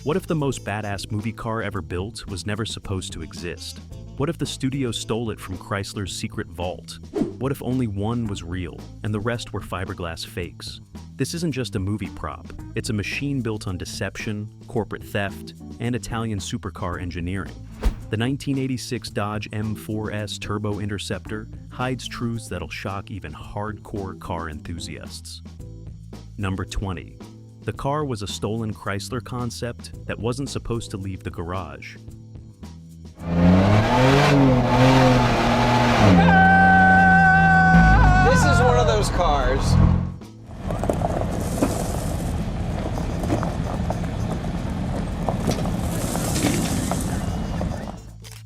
What if the most badass movie car ever built was never supposed to exist? What if the studio stole it from Chrysler's secret vault? What if only one was real and the rest were fiberglass fakes? This isn't just a movie prop. It's a machine built on deception, corporate theft, and Italian supercar engineering. The 1986 Dodge M4S Turbo Interceptor hides truths that'll shock even hardcore car enthusiasts. Number 20. The car was a stolen Chrysler concept that wasn't supposed to leave the garage. This is one of those cars.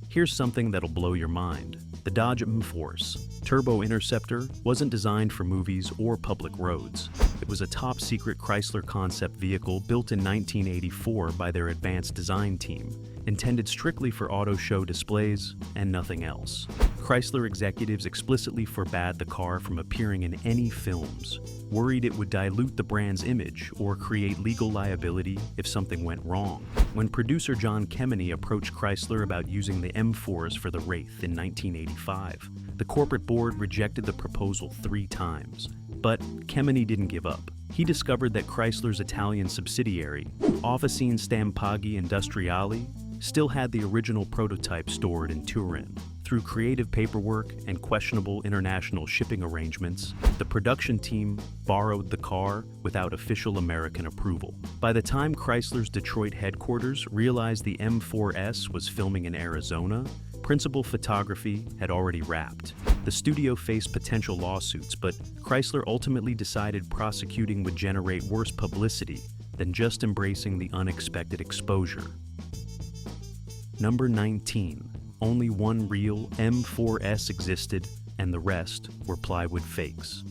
Here's something that'll blow your mind. The Dodge M4S Turbo Interceptor wasn't designed for movies or public roads. It was a top-secret Chrysler concept vehicle built in 1984 by their advanced design team, intended strictly for auto show displays and nothing else. Chrysler executives explicitly forbade the car from appearing in any films, worried it would dilute the brand's image or create legal liability if something went wrong. When producer John Kemeny approached Chrysler about using the M4s for the Wraith in 1985, the corporate board rejected the proposal 3 times. But Kemeny didn't give up. He discovered that Chrysler's Italian subsidiary, Officine Stampaghi Industriali, still had the original prototype stored in Turin. Through creative paperwork and questionable international shipping arrangements, the production team borrowed the car without official American approval. By the time Chrysler's Detroit headquarters realized the M4S was filming in Arizona, principal photography had already wrapped. The studio faced potential lawsuits, but Chrysler ultimately decided prosecuting would generate worse publicity than just embracing the unexpected exposure. Number 19. Only one real M4S existed, and the rest were plywood fakes.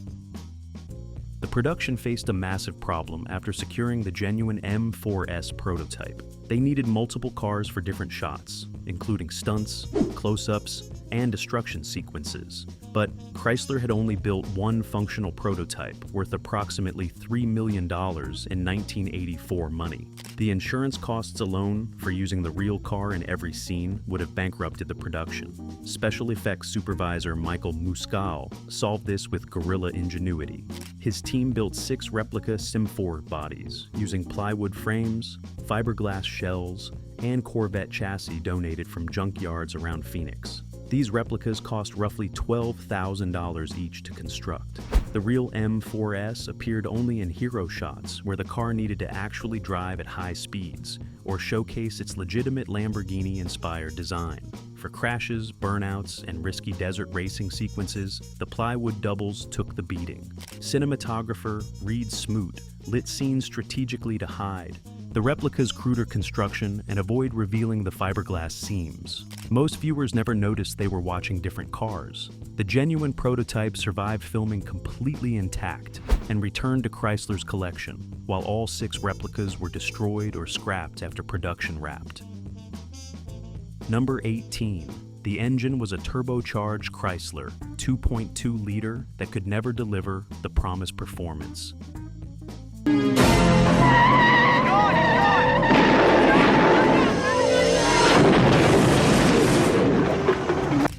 The production faced a massive problem after securing the genuine M4S prototype. They needed multiple cars for different shots, including stunts, close-ups, and destruction sequences. But Chrysler had only built one functional prototype worth approximately $3 million in 1984 money. The insurance costs alone for using the real car in every scene would have bankrupted the production. Special effects supervisor Michael Muscal solved this with guerrilla ingenuity. His team built 6 replica Sim4 bodies using plywood frames, fiberglass shells, and Corvette chassis donated from junkyards around Phoenix. These replicas cost roughly $12,000 each to construct. The real M4S appeared only in hero shots where the car needed to actually drive at high speeds or showcase its legitimate Lamborghini-inspired design. For crashes, burnouts, and risky desert racing sequences, the plywood doubles took the beating. Cinematographer Reed Smoot lit scenes strategically to hide the replica's cruder construction and avoid revealing the fiberglass seams. Most viewers never noticed they were watching different cars. The genuine prototype survived filming completely intact and returned to Chrysler's collection, while all 6 replicas were destroyed or scrapped after production wrapped. Number 18. The engine was a turbocharged Chrysler 2.2-liter that could never deliver the promised performance.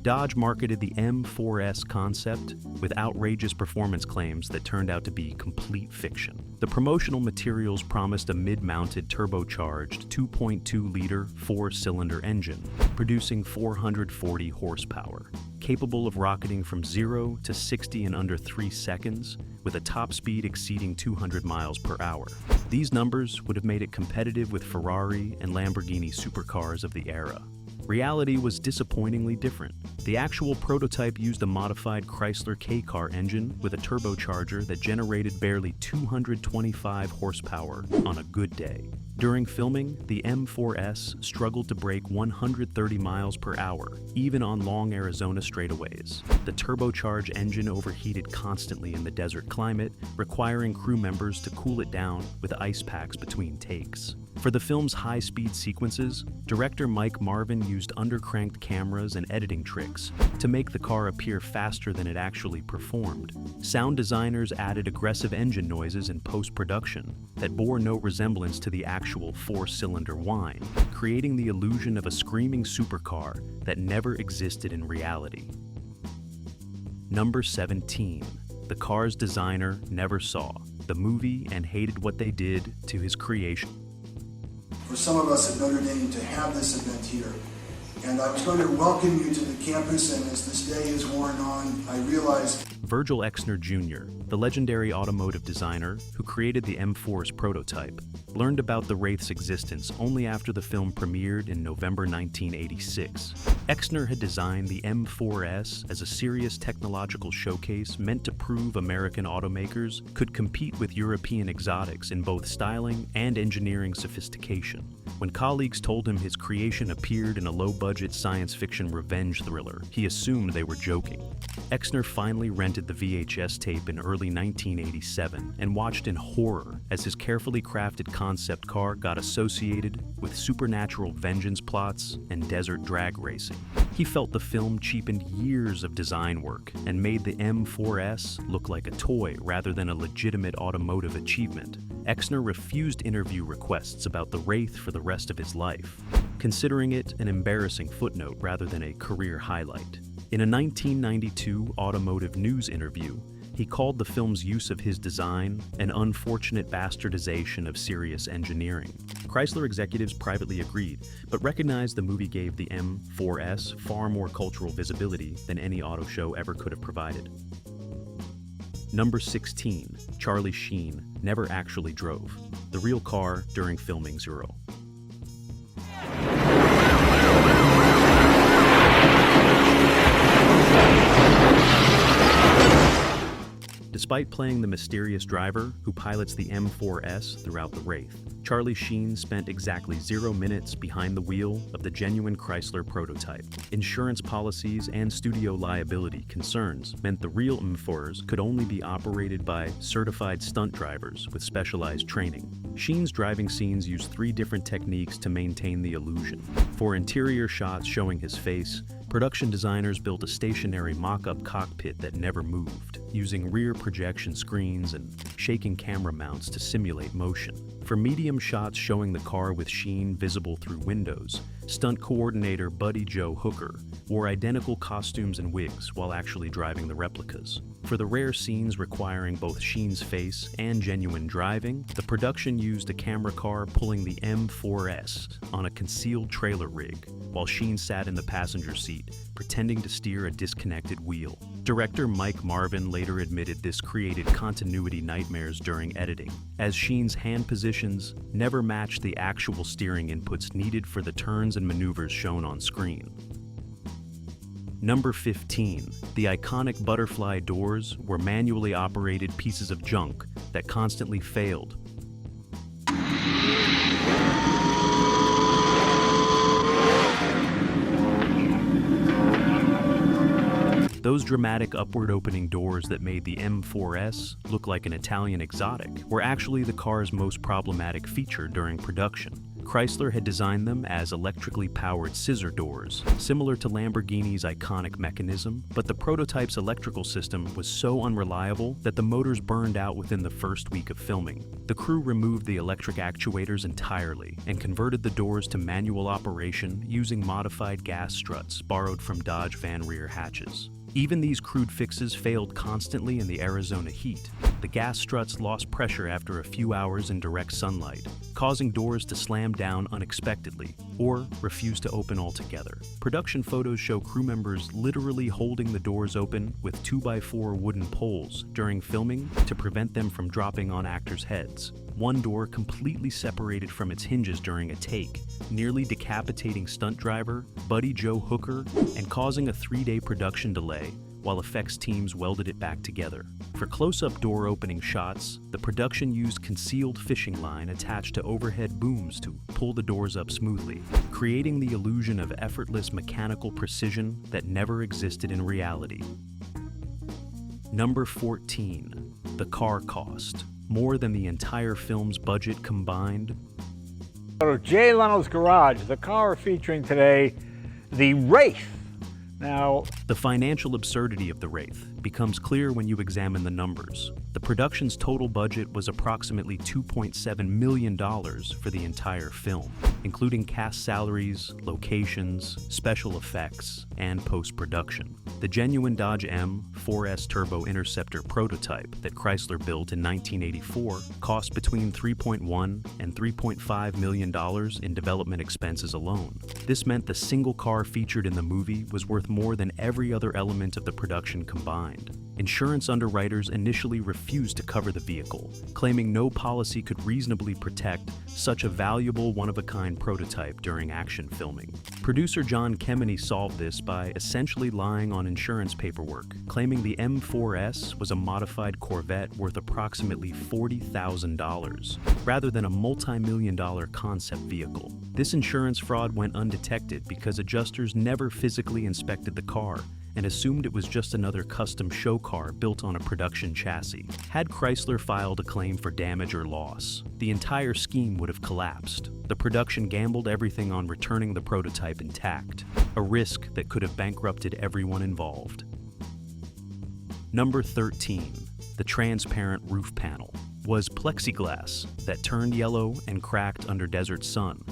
Dodge marketed the M4S concept with outrageous performance claims that turned out to be complete fiction. The promotional materials promised a mid-mounted turbocharged 2.2-liter 4-cylinder engine, producing 440 horsepower, capable of rocketing from 0 to 60 in under 3 seconds, with a top speed exceeding 200 miles per hour. These numbers would have made it competitive with Ferrari and Lamborghini supercars of the era. Reality was disappointingly different. The actual prototype used a modified Chrysler K-car engine with a turbocharger that generated barely 225 horsepower on a good day. During filming, the M4S struggled to break 130 miles per hour, even on long Arizona straightaways. The turbocharged engine overheated constantly in the desert climate, requiring crew members to cool it down with ice packs between takes. For the film's high-speed sequences, director Mike Marvin used undercranked cameras and editing tricks to make the car appear faster than it actually performed. Sound designers added aggressive engine noises in post-production that bore no resemblance to the actual four-cylinder whine, creating the illusion of a screaming supercar that never existed in reality. Number 17. The car's designer never saw the movie and hated what they did to his creation. For some of us at Notre Dame to have this event here. And I was going to welcome you to the campus, and as this day is worn on, I realized Virgil Exner Jr., the legendary automotive designer who created the M4's prototype, learned about the Wraith's existence only after the film premiered in November 1986. Exner had designed the M4S as a serious technological showcase meant to prove American automakers could compete with European exotics in both styling and engineering sophistication. When colleagues told him his creation appeared in a low-budget science fiction revenge thriller, he assumed they were joking. Exner finally rented the VHS tape in early 1987 and watched in horror as his carefully crafted concept car got associated with supernatural vengeance plots and desert drag racing. He felt the film cheapened years of design work and made the M4S look like a toy rather than a legitimate automotive achievement. Exner refused interview requests about the Wraith for the rest of his life, considering it an embarrassing footnote rather than a career highlight. In a 1992 Automotive News interview, he called the film's use of his design an unfortunate bastardization of serious engineering. Chrysler executives privately agreed, but recognized the movie gave the M4S far more cultural visibility than any auto show ever could have provided. Number 16. Charlie Sheen never actually drove the real car during filming Zero. Despite playing the mysterious driver who pilots the M4S throughout the Wraith, Charlie Sheen spent exactly 0 minutes behind the wheel of the genuine Chrysler prototype. Insurance policies and studio liability concerns meant the real M4s could only be operated by certified stunt drivers with specialized training. Sheen's driving scenes used 3 different techniques to maintain the illusion. For interior shots showing his face, production designers built a stationary mock-up cockpit that never moved, using rear projection screens and shaking camera mounts to simulate motion. For medium shots showing the car with Sheen visible through windows, stunt coordinator Buddy Joe Hooker wore identical costumes and wigs while actually driving the replicas. For the rare scenes requiring both Sheen's face and genuine driving, the production used a camera car pulling the M4S on a concealed trailer rig, while Sheen sat in the passenger seat, pretending to steer a disconnected wheel. Director Mike Marvin later admitted this created continuity nightmares during editing, as Sheen's hand positions never matched the actual steering inputs needed for the turns and maneuvers shown on screen. Number 15. The iconic butterfly doors were manually operated pieces of junk that constantly failed. Those dramatic upward opening doors that made the M4S look like an Italian exotic were actually the car's most problematic feature during production. Chrysler had designed them as electrically powered scissor doors, similar to Lamborghini's iconic mechanism, but the prototype's electrical system was so unreliable that the motors burned out within the first week of filming. The crew removed the electric actuators entirely and converted the doors to manual operation using modified gas struts borrowed from Dodge van rear hatches. Even these crude fixes failed constantly in the Arizona heat. The gas struts lost pressure after a few hours in direct sunlight, causing doors to slam down unexpectedly or refuse to open altogether. Production photos show crew members literally holding the doors open with 2x4 wooden poles during filming to prevent them from dropping on actors' heads. One door completely separated from its hinges during a take, nearly decapitating stunt driver Buddy Joe Hooker and causing a 3-day production delay while effects teams welded it back together. For close-up door opening shots, the production used concealed fishing line attached to overhead booms to pull the doors up smoothly, creating the illusion of effortless mechanical precision that never existed in reality. Number 14. The car cost. More than the entire film's budget combined. Go to Jay Leno's Garage, the car featuring today, the Wraith. Now, the financial absurdity of the Wraith becomes clear when you examine the numbers. The production's total budget was approximately $2.7 million for the entire film, including cast salaries, locations, special effects, and post-production. The genuine Dodge M4S Turbo Interceptor prototype that Chrysler built in 1984 cost between $3.1 and $3.5 million in development expenses alone. This meant the single car featured in the movie was worth more than every other element of the production combined. Insurance underwriters initially refused to cover the vehicle, claiming no policy could reasonably protect such a valuable one-of-a-kind prototype during action filming. Producer John Kemeny solved this by essentially lying on insurance paperwork, claiming the M4S was a modified Corvette worth approximately $40,000, rather than a multi-million-dollar concept vehicle. This insurance fraud went undetected because adjusters never physically inspected the car and assumed it was just another custom show car built on a production chassis. Had Chrysler filed a claim for damage or loss, the entire scheme would have collapsed. The production gambled everything on returning the prototype intact, a risk that could have bankrupted everyone involved. Number 13. The transparent roof panel was plexiglass that turned yellow and cracked under desert sun.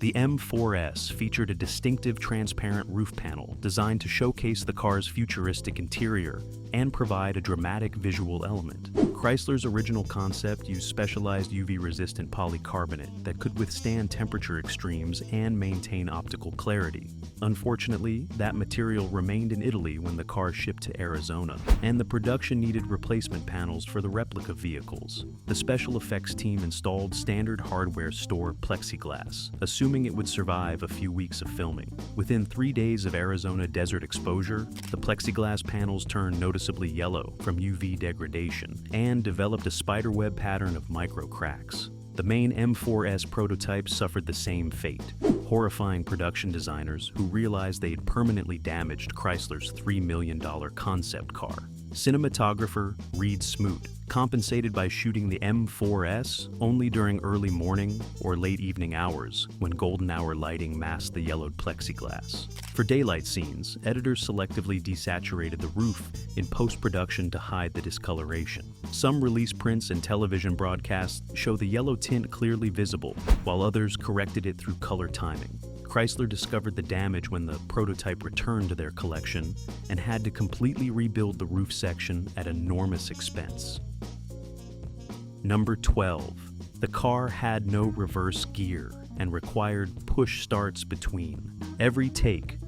The M4S featured a distinctive transparent roof panel designed to showcase the car's futuristic interior and provide a dramatic visual element. Chrysler's original concept used specialized UV-resistant polycarbonate that could withstand temperature extremes and maintain optical clarity. Unfortunately, that material remained in Italy when the car shipped to Arizona, and the production needed replacement panels for the replica vehicles. The special effects team installed standard hardware store plexiglass, assuming it would survive a few weeks of filming. Within 3 days of Arizona desert exposure, the plexiglass panels turned noticeably yellow from UV degradation and developed a spiderweb pattern of micro cracks. The main M4S prototype suffered the same fate, horrifying production designers who realized they had permanently damaged Chrysler's $3 million concept car. Cinematographer Reed Smoot compensated by shooting the M4S only during early morning or late evening hours when golden hour lighting masked the yellowed plexiglass. For daylight scenes, editors selectively desaturated the roof in post-production to hide the discoloration. Some release prints and television broadcasts show the yellow tint clearly visible, while others corrected it through color timing. Chrysler discovered the damage when the prototype returned to their collection and had to completely rebuild the roof section at enormous expense. Number 12. The car had no reverse gear and required push starts between every take.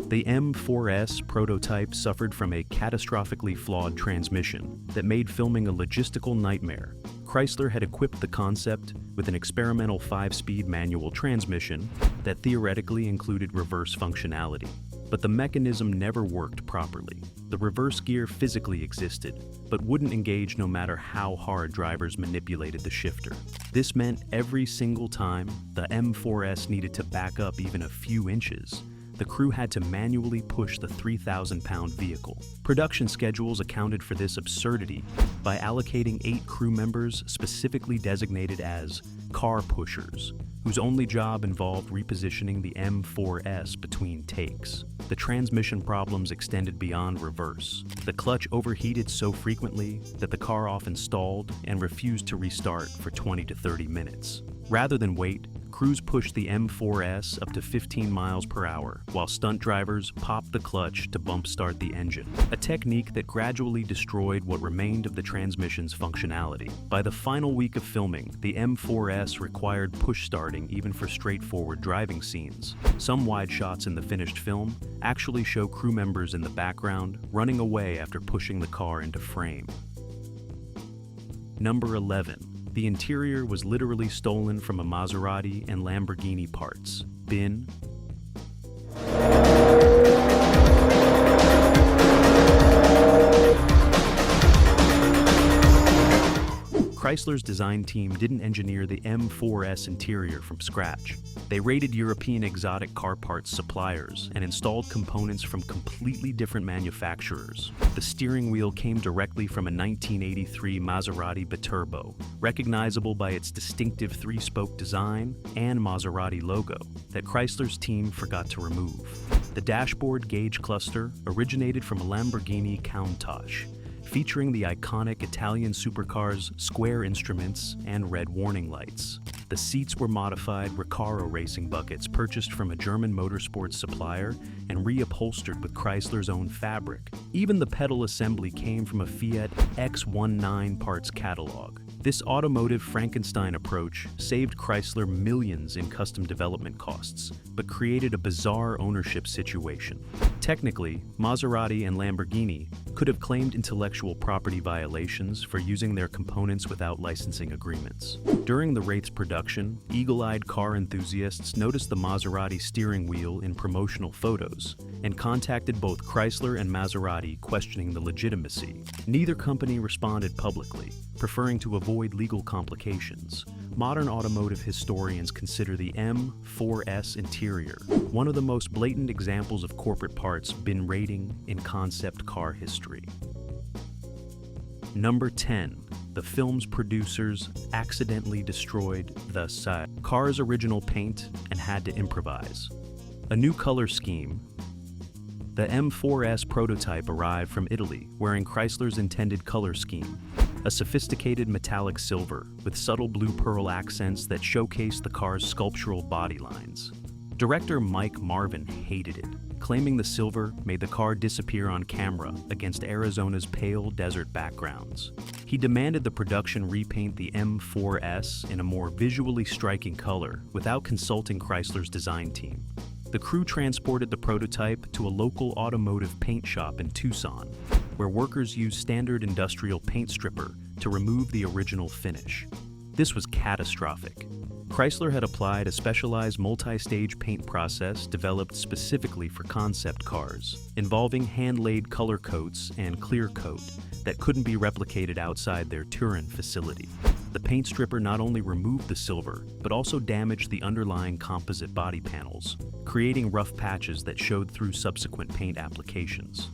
The M4S prototype suffered from a catastrophically flawed transmission that made filming a logistical nightmare. Chrysler had equipped the concept with an experimental 5-speed manual transmission that theoretically included reverse functionality, but the mechanism never worked properly. The reverse gear physically existed, but wouldn't engage no matter how hard drivers manipulated the shifter. This meant every single time the M4S needed to back up even a few inches, the crew had to manually push the 3,000-pound vehicle. Production schedules accounted for this absurdity by allocating 8 crew members specifically designated as car pushers, whose only job involved repositioning the M4S between takes. The transmission problems extended beyond reverse. The clutch overheated so frequently that the car often stalled and refused to restart for 20 to 30 minutes. Rather than wait, crews pushed the M4S up to 15 miles per hour, while stunt drivers popped the clutch to bump start the engine, a technique that gradually destroyed what remained of the transmission's functionality. By the final week of filming, the M4S required push starting even for straightforward driving scenes. Some wide shots in the finished film actually show crew members in the background running away after pushing the car into frame. Number 11. The interior was literally stolen from a Maserati and Lamborghini parts bin. Chrysler's design team didn't engineer the M4S interior from scratch. They raided European exotic car parts suppliers and installed components from completely different manufacturers. The steering wheel came directly from a 1983 Maserati Biturbo, recognizable by its distinctive three-spoke design and Maserati logo that Chrysler's team forgot to remove. The dashboard gauge cluster originated from a Lamborghini Countach, featuring the iconic Italian supercar's square instruments and red warning lights. The seats were modified Recaro racing buckets purchased from a German motorsports supplier and reupholstered with Chrysler's own fabric. Even the pedal assembly came from a Fiat X19 parts catalog. This automotive Frankenstein approach saved Chrysler millions in custom development costs, but created a bizarre ownership situation. Technically, Maserati and Lamborghini could have claimed intellectual property violations for using their components without licensing agreements. During the Wraith's production, eagle-eyed car enthusiasts noticed the Maserati steering wheel in promotional photos and contacted both Chrysler and Maserati questioning the legitimacy. Neither company responded publicly, preferring to avoid legal complications. Modern automotive historians consider the M4S interior one of the most blatant examples of corporate parts bin raiding in concept car history. Number 10. The film's producers accidentally destroyed the car's original paint and had to improvise. A new color scheme. The M4S prototype arrived from Italy, wearing Chrysler's intended color scheme, a sophisticated metallic silver with subtle blue pearl accents that showcased the car's sculptural body lines. Director Mike Marvin hated it, claiming the silver made the car disappear on camera against Arizona's pale desert backgrounds. He demanded the production repaint the M4S in a more visually striking color without consulting Chrysler's design team. The crew transported the prototype to a local automotive paint shop in Tucson, where workers used standard industrial paint stripper to remove the original finish. This was catastrophic. Chrysler had applied a specialized multi-stage paint process developed specifically for concept cars, involving hand-laid color coats and clear coat that couldn't be replicated outside their Turin facility. The paint stripper not only removed the silver, but also damaged the underlying composite body panels, creating rough patches that showed through subsequent paint applications.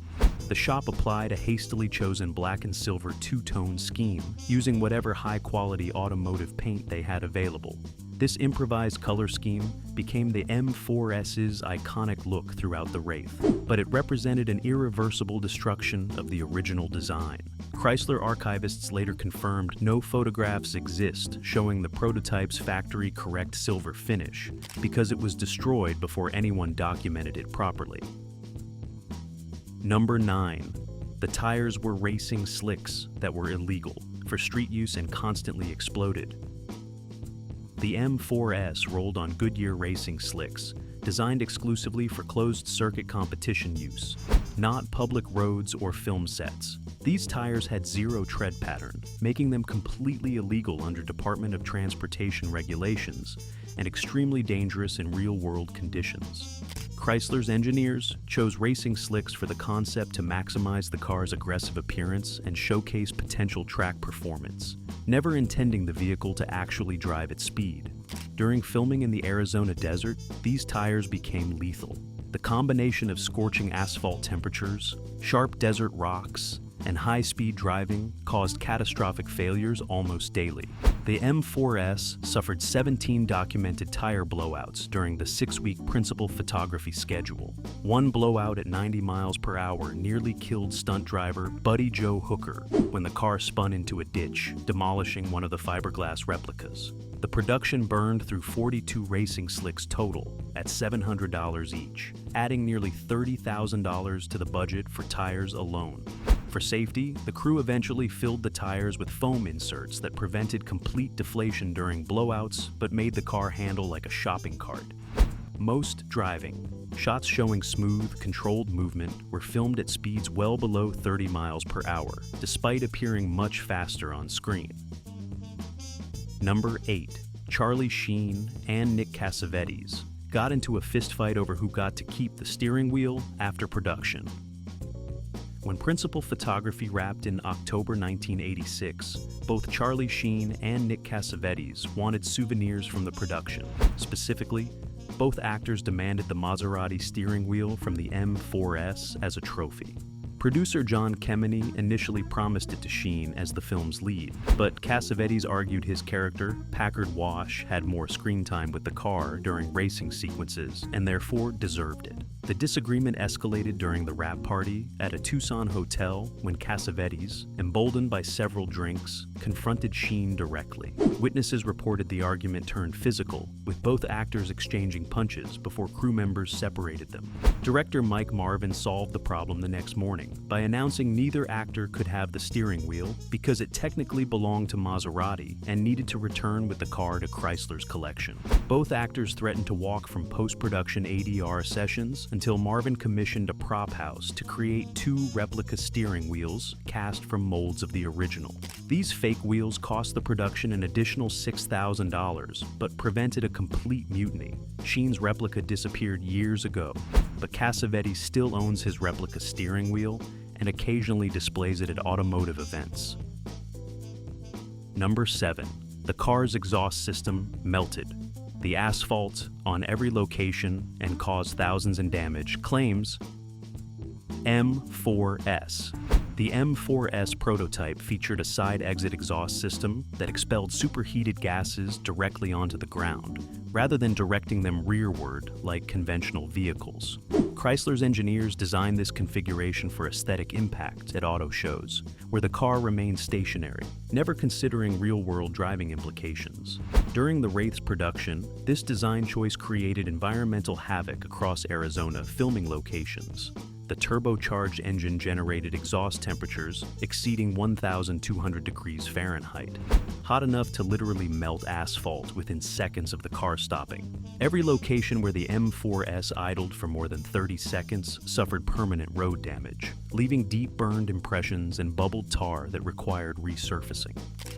The shop applied a hastily chosen black and silver two-tone scheme, using whatever high-quality automotive paint they had available. This improvised color scheme became the M4S's iconic look throughout the Wraith, but it represented an irreversible destruction of the original design. Chrysler archivists later confirmed no photographs exist showing the prototype's factory-correct silver finish, because it was destroyed before anyone documented it properly. Number 9. The tires were racing slicks that were illegal for street use and constantly exploded. The M4S rolled on Goodyear racing slicks, designed exclusively for closed-circuit competition use, not public roads or film sets. These tires had zero tread pattern, making them completely illegal under Department of Transportation regulations and extremely dangerous in real-world conditions. Chrysler's engineers chose racing slicks for the concept to maximize the car's aggressive appearance and showcase potential track performance, never intending the vehicle to actually drive at speed. During filming in the Arizona desert, these tires became lethal. The combination of scorching asphalt temperatures, sharp desert rocks, and high-speed driving caused catastrophic failures almost daily. The M4S suffered 17 documented tire blowouts during the 6-week principal photography schedule. One blowout at 90 miles per hour nearly killed stunt driver Buddy Joe Hooker when the car spun into a ditch, demolishing one of the fiberglass replicas. The production burned through 42 racing slicks total at $700 each, adding nearly $30,000 to the budget for tires alone. For safety, the crew eventually filled the tires with foam inserts that prevented complete deflation during blowouts but made the car handle like a shopping cart. Most driving, shots showing smooth, controlled movement were filmed at speeds well below 30 miles per hour, despite appearing much faster on screen. Number 8. Charlie Sheen and Nick Cassavetes got into a fistfight over who got to keep the steering wheel after production. When principal photography wrapped in October 1986, both Charlie Sheen and Nick Cassavetes wanted souvenirs from the production. Specifically, both actors demanded the Maserati steering wheel from the M4S as a trophy. Producer John Kemeny initially promised it to Sheen as the film's lead, but Cassavetes argued his character, Packard Wash, had more screen time with the car during racing sequences and therefore deserved it. The disagreement escalated during the wrap party at a Tucson hotel when Cassavetes, emboldened by several drinks, confronted Sheen directly. Witnesses reported the argument turned physical, with both actors exchanging punches before crew members separated them. Director Mike Marvin solved the problem the next morning by announcing neither actor could have the steering wheel because it technically belonged to Maserati and needed to return with the car to Chrysler's collection. Both actors threatened to walk from post-production ADR sessions until Marvin commissioned a prop house to create 2 replica steering wheels cast from molds of the original. These fake wheels cost the production an additional $6,000, but prevented a complete mutiny. Sheen's replica disappeared years ago, but Cassavetes still owns his replica steering wheel and occasionally displays it at automotive events. Number 7. The car's exhaust system melted. The asphalt on every location and caused thousands in damage, claims M4S. The M4S prototype featured a side exit exhaust system that expelled superheated gases directly onto the ground, rather than directing them rearward like conventional vehicles. Chrysler's engineers designed this configuration for aesthetic impact at auto shows, where the car remained stationary, never considering real-world driving implications. During the Wraith's production, this design choice created environmental havoc across Arizona filming locations. The turbocharged engine generated exhaust temperatures exceeding 1,200 degrees Fahrenheit, hot enough to literally melt asphalt within seconds of the car stopping. Every location where the M4S idled for more than 30 seconds suffered permanent road damage, leaving deep burned impressions and bubbled tar that required resurfacing.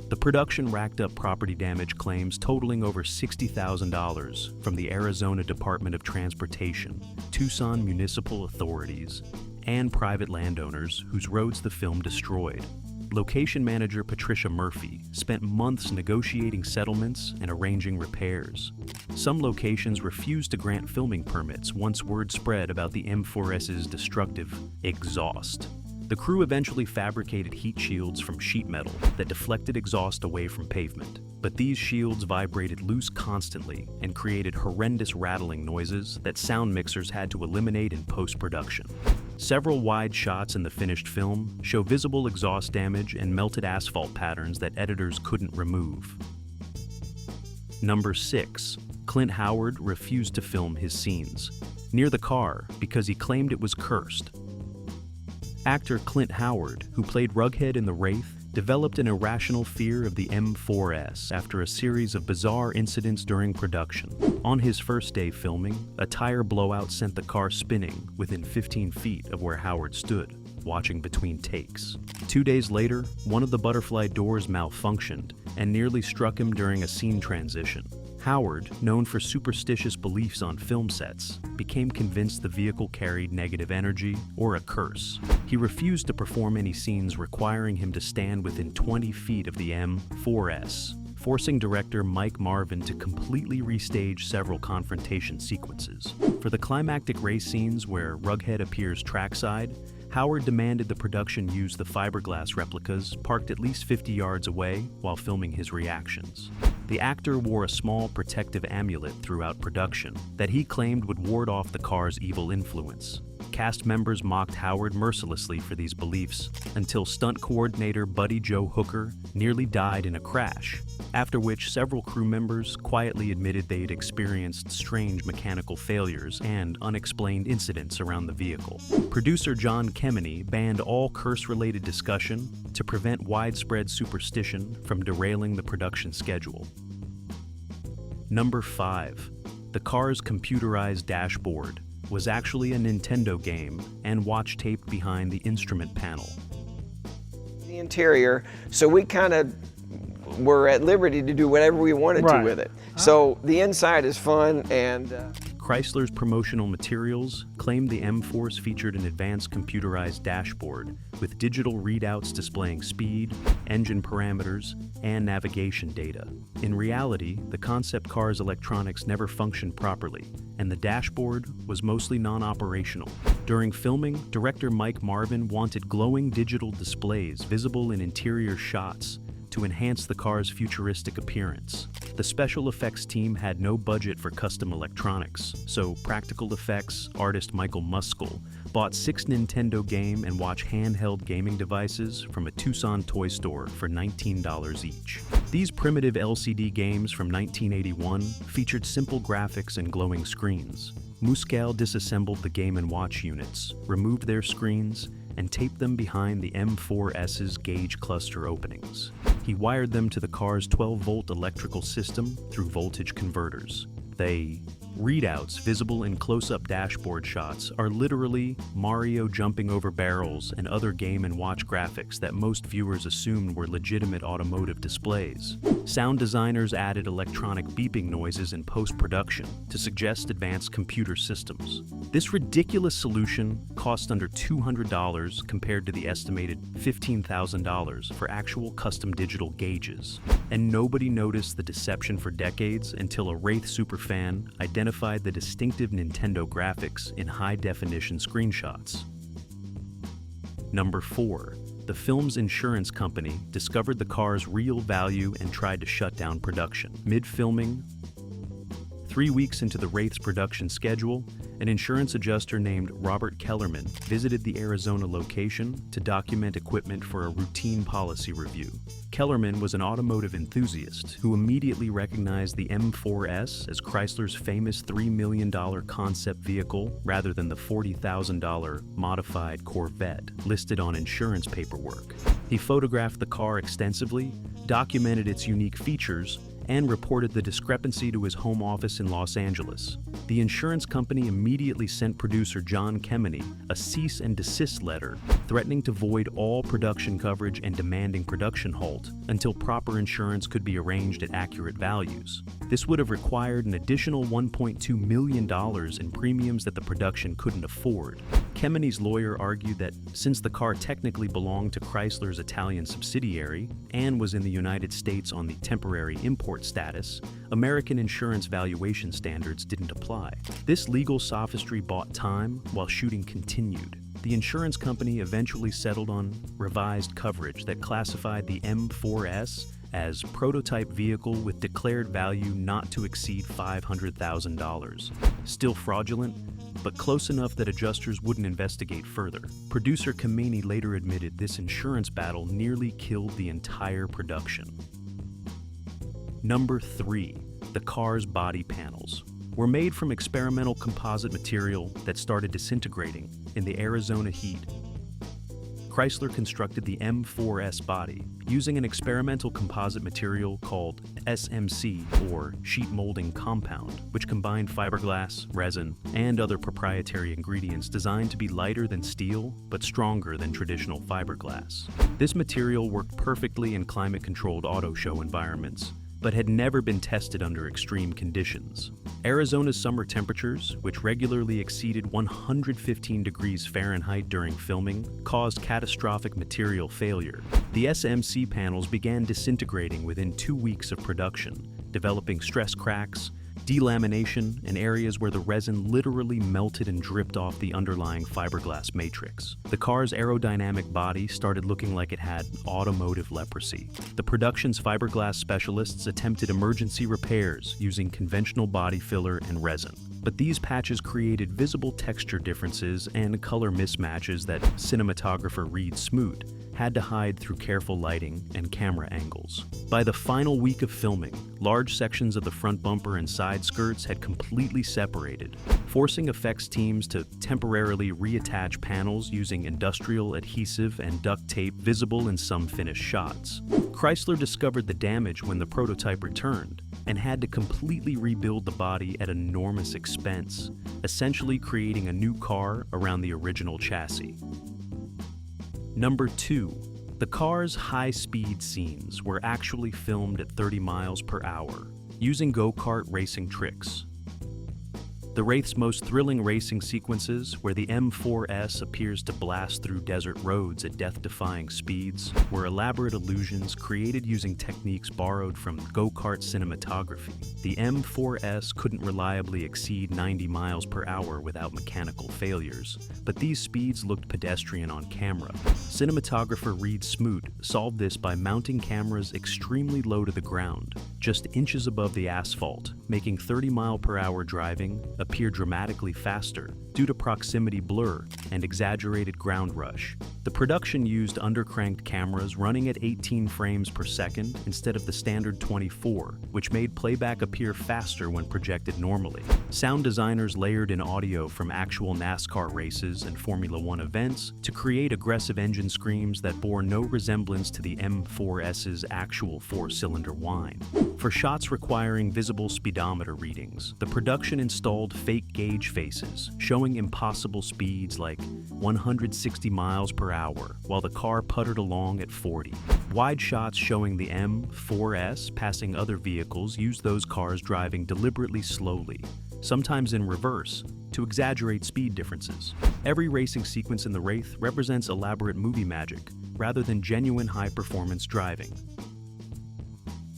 The production racked up property damage claims totaling over $60,000 from the Arizona Department of Transportation, Tucson municipal authorities, and private landowners whose roads the film destroyed. Location manager Patricia Murphy spent months negotiating settlements and arranging repairs. Some locations refused to grant filming permits once word spread about the M4S's destructive exhaust. The crew eventually fabricated heat shields from sheet metal that deflected exhaust away from pavement, but these shields vibrated loose constantly and created horrendous rattling noises that sound mixers had to eliminate in post-production. Several wide shots in the finished film show visible exhaust damage and melted asphalt patterns that editors couldn't remove. Number 6. Clint Howard refused to film his scenes near the car because he claimed it was cursed. Actor Clint Howard, who played Rughead in the Wraith, developed an irrational fear of the M4S after a series of bizarre incidents during production. On his first day filming, a tire blowout sent the car spinning within 15 feet of where Howard stood, watching between takes. 2 days later, one of the butterfly doors malfunctioned and nearly struck him during a scene transition. Howard, known for superstitious beliefs on film sets, became convinced the vehicle carried negative energy or a curse. He refused to perform any scenes requiring him to stand within 20 feet of the M4S, forcing director Mike Marvin to completely restage several confrontation sequences. For the climactic race scenes where Rughead appears trackside, Howard demanded the production use the fiberglass replicas parked at least 50 yards away while filming his reactions. The actor wore a small protective amulet throughout production that he claimed would ward off the car's evil influence. Cast members mocked Howard mercilessly for these beliefs until stunt coordinator Buddy Joe Hooker nearly died in a crash, after which several crew members quietly admitted they had experienced strange mechanical failures and unexplained incidents around the vehicle. Producer John Kemeny banned all curse-related discussion to prevent widespread superstition from derailing the production schedule. Number 5. The car's computerized dashboard was actually a Nintendo game and watch taped behind the instrument panel. The interior, so we kind of were at liberty to do whatever we wanted to with it. So the inside is fun and... Chrysler's promotional materials claimed the M-Force featured an advanced computerized dashboard with digital readouts displaying speed, engine parameters, and navigation data. In reality, the concept car's electronics never functioned properly, and the dashboard was mostly non-operational. During filming, director Mike Marvin wanted glowing digital displays visible in interior shots to enhance the car's futuristic appearance. The special effects team had no budget for custom electronics, so practical effects artist Michael Muskell bought 6 Nintendo Game & Watch handheld gaming devices from a Tucson toy store for $19 each. These primitive LCD games from 1981 featured simple graphics and glowing screens. Muskell disassembled the Game & Watch units, removed their screens, and taped them behind the M4S's gauge cluster openings. He wired them to the car's 12-volt electrical system through voltage converters. Readouts visible in close-up dashboard shots are literally Mario jumping over barrels and other Game & Watch graphics that most viewers assumed were legitimate automotive displays. Sound designers added electronic beeping noises in post-production to suggest advanced computer systems. This ridiculous solution cost under $200 compared to the estimated $15,000 for actual custom digital gauges. And nobody noticed the deception for decades until a Wraith superfan identified the distinctive Nintendo graphics in high-definition screenshots. Number 4. The film's insurance company discovered the car's real value and tried to shut down production. Mid-filming, 3 weeks into the Wraith's production schedule, an insurance adjuster named Robert Kellerman visited the Arizona location to document equipment for a routine policy review. Kellerman was an automotive enthusiast who immediately recognized the M4S as Chrysler's famous $3 million concept vehicle rather than the $40,000 modified Corvette listed on insurance paperwork. He photographed the car extensively, documented its unique features, and reported the discrepancy to his home office in Los Angeles. The insurance company immediately sent producer John Kemeny a cease and desist letter threatening to void all production coverage and demanding production halt until proper insurance could be arranged at accurate values. This would have required an additional $1.2 million in premiums that the production couldn't afford. Kemeny's lawyer argued that since the car technically belonged to Chrysler's Italian subsidiary and was in the United States on the temporary import status, American insurance valuation standards didn't apply. This legal sophistry bought time while shooting continued. The insurance company eventually settled on revised coverage that classified the M4S as prototype vehicle with declared value not to exceed $500,000. Still fraudulent, but close enough that adjusters wouldn't investigate further. Producer Kemeny later admitted this insurance battle nearly killed the entire production. Number 3. The car's body panels were made from experimental composite material that started disintegrating in the Arizona heat. Chrysler constructed the M4S body using an experimental composite material called SMC, or sheet molding compound, which combined fiberglass, resin, and other proprietary ingredients designed to be lighter than steel but stronger than traditional fiberglass. This material worked perfectly in climate-controlled auto show environments, but had never been tested under extreme conditions. Arizona's summer temperatures, which regularly exceeded 115 degrees Fahrenheit during filming, caused catastrophic material failure. The SMC panels began disintegrating within 2 weeks of production, developing stress cracks, delamination, and areas where the resin literally melted and dripped off the underlying fiberglass matrix. The car's aerodynamic body started looking like it had automotive leprosy. The production's fiberglass specialists attempted emergency repairs using conventional body filler and resin. But these patches created visible texture differences and color mismatches that cinematographer Reed Smoot had to hide through careful lighting and camera angles. By the final week of filming, large sections of the front bumper and side skirts had completely separated, forcing effects teams to temporarily reattach panels using industrial adhesive and duct tape visible in some finished shots. Chrysler discovered the damage when the prototype returned and had to completely rebuild the body at enormous expense, essentially creating a new car around the original chassis. Number 2. The car's high-speed scenes were actually filmed at 30 miles per hour, using go-kart racing tricks. The The Wraith's most thrilling racing sequences, where the M4S appears to blast through desert roads at death-defying speeds, were elaborate illusions created using techniques borrowed from Go-kart cinematography. The M4S couldn't reliably exceed 90 miles per hour without mechanical failures, but these speeds looked pedestrian on camera. Cinematographer Reed Smoot solved this by mounting cameras extremely low to the ground, just inches above the asphalt, making 30-mile-per-hour driving appear dramatically faster due to proximity blur and exaggerated ground rush. The production used undercranked cameras running at 18 frames per second instead of the standard 24, which made playback appear faster when projected normally. Sound designers layered in audio from actual NASCAR races and Formula One events to create aggressive engine screams that bore no resemblance to the M4S's actual four-cylinder whine. For shots requiring visible speedometer readings, the production installed fake gauge faces, showing impossible speeds like 160 miles per hour, while the car puttered along at 40. Wide shots showing the M4S passing other vehicles used those cars driving deliberately slowly, sometimes in reverse, to exaggerate speed differences. Every racing sequence in the Wraith represents elaborate movie magic, rather than genuine high-performance driving.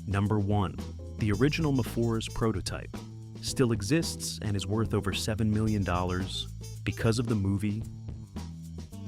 Number 1. The original M4S prototype still exists and is worth over $7 million because of the movie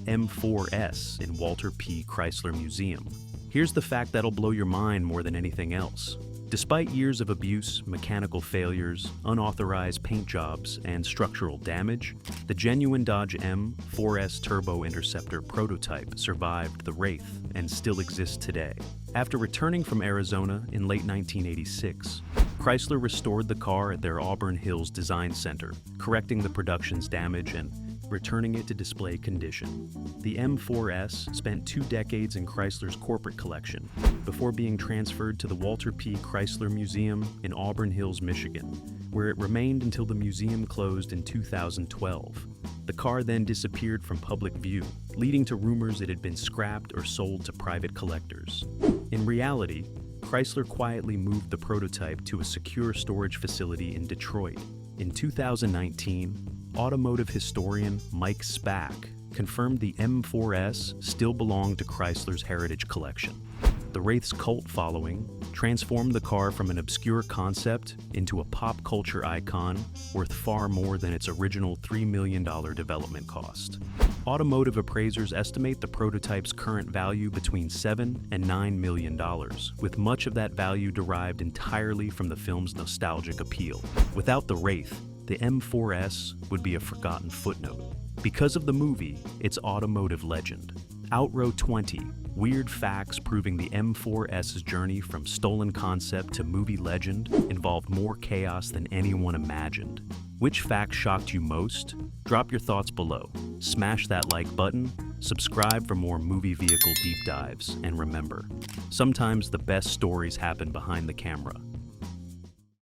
M4S in Walter P. Chrysler Museum. Here's the fact that'll blow your mind more than anything else. Despite years of abuse, mechanical failures, unauthorized paint jobs, and structural damage, the genuine Dodge M4S Turbo Interceptor prototype survived the Wraith and still exists today. After returning from Arizona in late 1986, Chrysler restored the car at their Auburn Hills Design Center, correcting the production's damage and returning it to display condition. The M4S spent 2 decades in Chrysler's corporate collection before being transferred to the Walter P. Chrysler Museum in Auburn Hills, Michigan, where it remained until the museum closed in 2012. The car then disappeared from public view, leading to rumors it had been scrapped or sold to private collectors. In reality, Chrysler quietly moved the prototype to a secure storage facility in Detroit. In 2019, automotive historian Mike Spack confirmed the M4S still belonged to Chrysler's heritage collection. The Wraith's cult following transformed the car from an obscure concept into a pop culture icon worth far more than its original $3 million development cost. Automotive appraisers estimate the prototype's current value between $7 and $9 million, with much of that value derived entirely from the film's nostalgic appeal. Without the Wraith, the M4S would be a forgotten footnote. Because of the movie, it's automotive legend. Outrow 20, weird facts proving the M4S's journey from stolen concept to movie legend involved more chaos than anyone imagined. Which fact shocked you most? Drop your thoughts below. Smash that like button, subscribe for more movie vehicle deep dives, and remember, sometimes the best stories happen behind the camera.